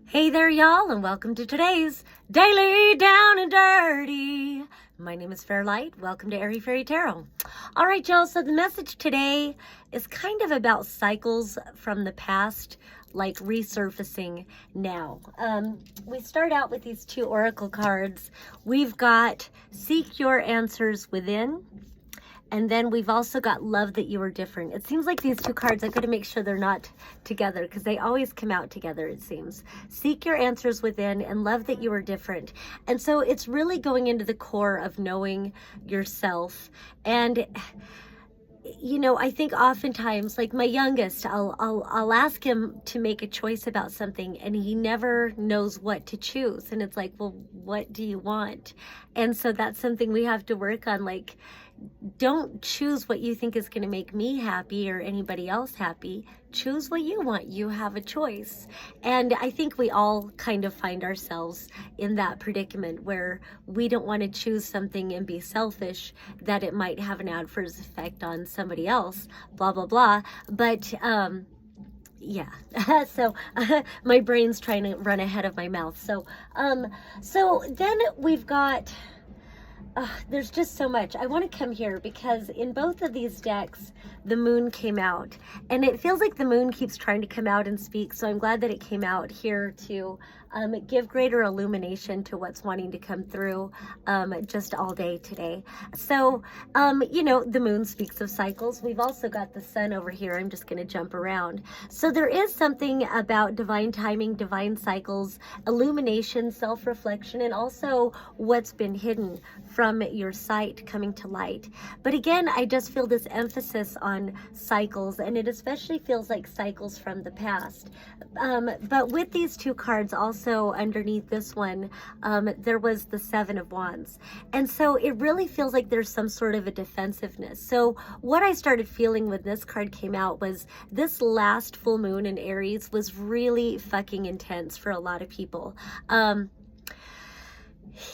Hey there, y'all, and welcome to today's Daily Down and Dirty. My name is Fairlight. Welcome to Airy Fairy Tarot. All right, y'all, so the message today is kind of about cycles from the past, like resurfacing now. We start out with these two oracle cards. We've got Seek Your Answers Within. And then we've also got Love That You Are Different. It seems like these two cards, I've got to make sure they're not together because they always come out together, it seems. Seek Your Answers Within and Love That You Are Different. And so it's really going into the core of knowing yourself. And you know, I think oftentimes, like my youngest, I'll ask him to make a choice about something and he never knows what to choose. And it's like, well, what do you want? And so that's something we have to work on. Like, don't choose what you think is going to make me happy or anybody else happy. Choose what you want. You have a choice. And I think we all kind of find ourselves in that predicament where we don't want to choose something and be selfish that it might have an adverse effect on somebody else, blah, blah, blah. But, yeah, so my brain's trying to run ahead of my mouth. So then we've got, there's just so much. I want to come here because in both of these decks, the moon came out. And it feels like the moon keeps trying to come out and speak. So I'm glad that it came out here to give greater illumination to what's wanting to come through just all day today. So, you know, the moon speaks of cycles. We've also got the sun over here. I'm just going to jump around. So there is something about divine timing, divine cycles, illumination, self-reflection, and also what's been hidden from your sight coming to light. But again, I just feel this emphasis on cycles, and it especially feels like cycles from the past. But with these two cards also underneath this one, there was the Seven of Wands. And so it really feels like there's some sort of a defensiveness. So what I started feeling when this card came out was this last full moon in Aries was really fucking intense for a lot of people.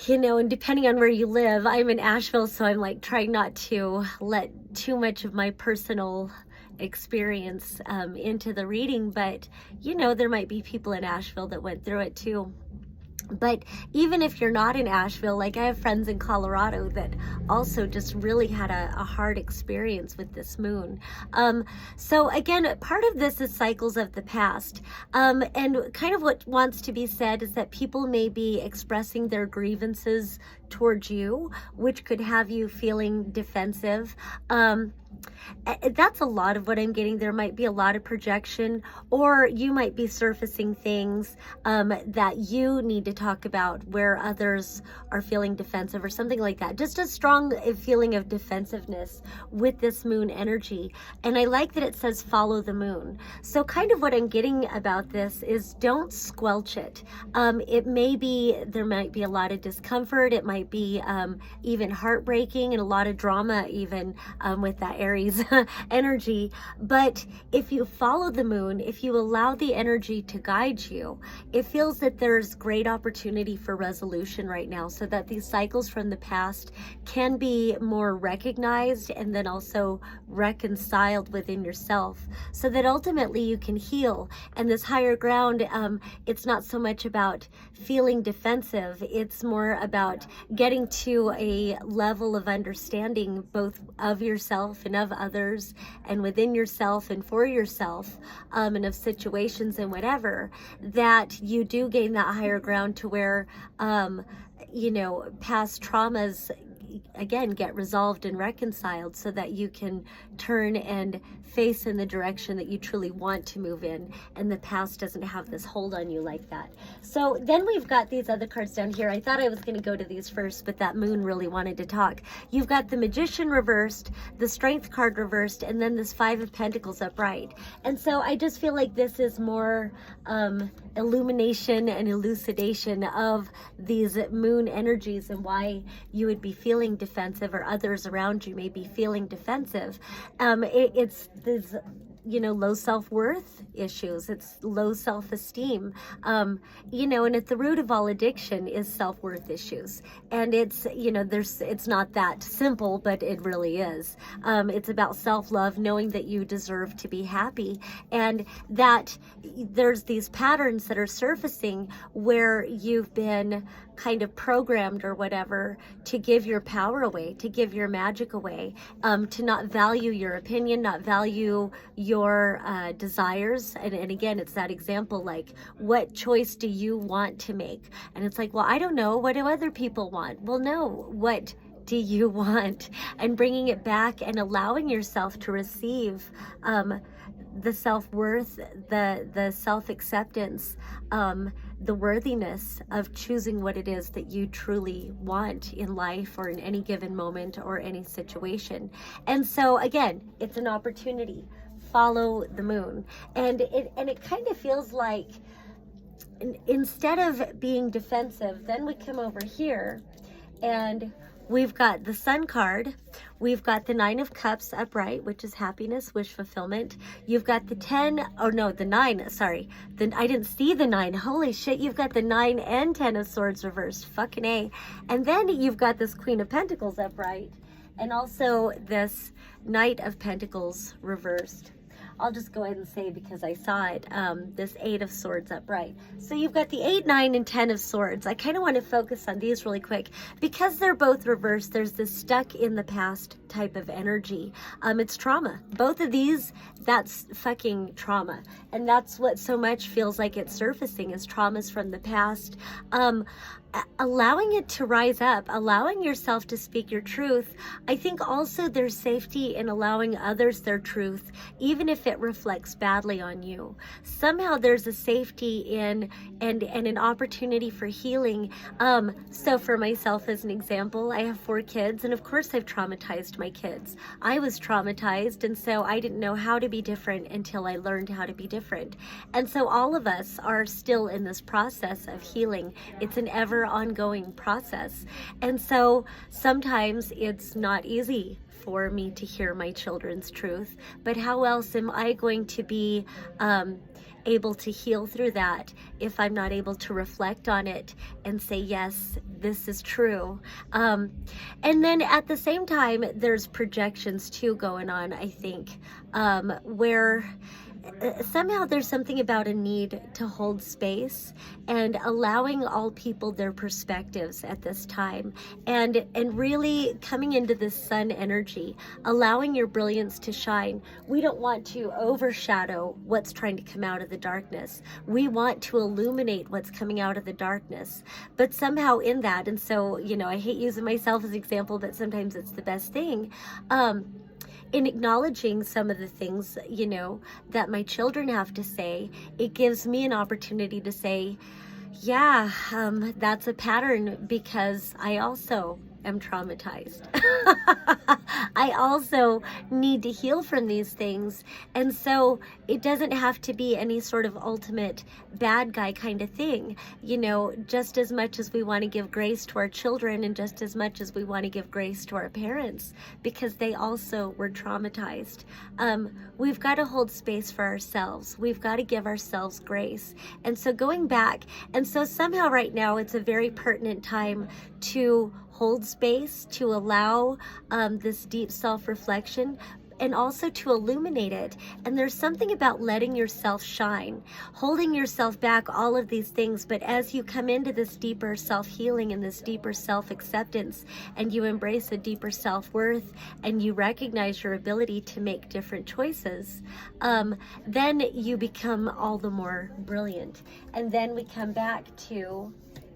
You know, and depending on where you live, I'm in Asheville, so I'm like trying not to let too much of my personal experience into the reading, but you know, there might be people in Asheville that went through it too. But even if you're not in Asheville, like I have friends in Colorado that also just really had a hard experience with this moon. So again, part of this is cycles of the past. And kind of what wants to be said is that people may be expressing their grievances towards you, which could have you feeling defensive. That's a lot of what I'm getting. There might be a lot of projection, or you might be surfacing things that you need to talk about where others are feeling defensive or something like that. Just a strong feeling of defensiveness with this moon energy. And I like that it says follow the moon. So kind of what I'm getting about this is don't squelch it. It may be, there might be a lot of discomfort. It might be even heartbreaking and a lot of drama even with that Aries energy. But if you follow the moon, if you allow the energy to guide you, it feels that there's great opportunity for resolution right now, so that these cycles from the past can be more recognized and then also reconciled within yourself, so that ultimately you can heal. And this higher ground, it's not so much about feeling defensive, it's more about getting to a level of understanding both of yourself and of others and within yourself and for yourself, and of situations and whatever, that you do gain that higher ground to where you know, past traumas again get resolved and reconciled, so that you can turn and face in the direction that you truly want to move in, and the past doesn't have this hold on you like that. So then we've got these other cards down here. I thought I was going to go to these first, but that moon really wanted to talk. You've got the Magician reversed, the Strength card reversed, and then this Five of Pentacles upright. And so I just feel like this is more illumination and elucidation of these moon energies and why you would be feeling defensive, or others around you may be feeling defensive. It's this low self-worth issues. It's low self-esteem. And at the root of all addiction is self-worth issues. And it's, it's not that simple, but it really is. It's about self-love, knowing that you deserve to be happy, and that there's these patterns that are surfacing where you've been kind of programmed or whatever to give your power away, to give your magic away, to not value your opinion, not value your desires. And again, it's that example, like, what choice do you want to make? And it's like, well, I don't know. What do other people want? Well, no, what do you want? And bringing it back and allowing yourself to receive the self-worth, the self-acceptance, the worthiness of choosing what it is that you truly want in life or in any given moment or any situation. And so again, it's an opportunity. Follow the moon. And it kind of feels like, instead of being defensive, then we come over here and we've got the Sun card. We've got the Nine of Cups upright, which is happiness, wish fulfillment. You've got the 9, sorry. I didn't see the 9. Holy shit, you've got the 9 and 10 of Swords reversed. Fucking A. And then you've got this Queen of Pentacles upright. And also this Knight of Pentacles reversed. I'll just go ahead and say, because I saw it, this 8 of Swords upright. So you've got the 8, 9, and 10 of Swords. I kind of want to focus on these really quick. Because they're both reversed, there's this stuck in the past type of energy. It's trauma. Both of these, that's fucking trauma. And that's what so much feels like it's surfacing, is traumas from the past. Allowing it to rise up, allowing yourself to speak your truth. I think also there's safety in allowing others their truth, even if it reflects badly on you. Somehow there's a safety in and an opportunity for healing. So for myself, as an example, I have 4 kids, and of course I've traumatized my kids. I was traumatized, and so I didn't know how to be different until I learned how to be different. And so all of us are still in this process of healing. It's an ever ongoing process. And so sometimes it's not easy for me to hear my children's truth, but how else am I going to be able to heal through that if I'm not able to reflect on it and say, yes, this is true. And then at the same time, there's projections too going on, I think, where somehow there's something about a need to hold space and allowing all people their perspectives at this time, and really coming into this sun energy, allowing your brilliance to shine. We don't want to overshadow what's trying to come out of the darkness. We want to illuminate what's coming out of the darkness, but somehow in that, and so, I hate using myself as an example, but sometimes it's the best thing, in acknowledging some of the things, that my children have to say, it gives me an opportunity to say, yeah, that's a pattern, because I also am traumatized. I also need to heal from these things. And so it doesn't have to be any sort of ultimate bad guy kind of thing. Just as much as we want to give grace to our children, and just as much as we want to give grace to our parents, because they also were traumatized, we've got to hold space for ourselves. We've got to give ourselves grace. And so going back, and so somehow right now it's a very pertinent time to hold space, to allow this deep self-reflection, and also to illuminate it. And there's something about letting yourself shine, holding yourself back, all of these things. But as you come into this deeper self-healing and this deeper self-acceptance, and you embrace a deeper self-worth, and you recognize your ability to make different choices, then you become all the more brilliant. And then we come back to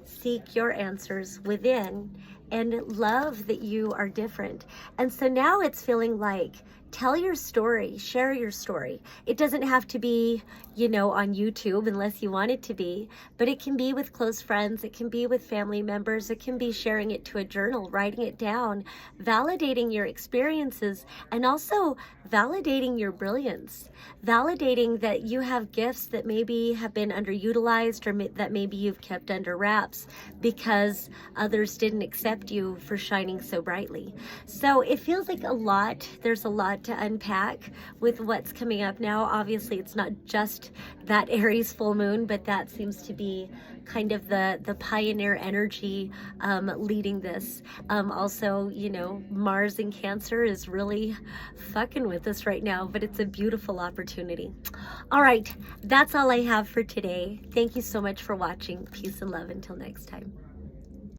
seek your answers within and love that you are different. And so now it's feeling like, tell your story, share your story. It doesn't have to be, on YouTube unless you want it to be, but it can be with close friends, it can be with family members, it can be sharing it to a journal, writing it down, validating your experiences, and also validating your brilliance, validating that you have gifts that maybe have been underutilized, or that maybe you've kept under wraps because others didn't accept accept you for shining so brightly. So it feels like a lot. There's a lot to unpack with what's coming up now. Obviously, it's not just that Aries full moon, but that seems to be kind of the pioneer energy leading this. Also, you know, Mars in Cancer is really fucking with us right now, but it's a beautiful opportunity. All right, that's all I have for today. Thank you so much for watching. Peace and love until next time.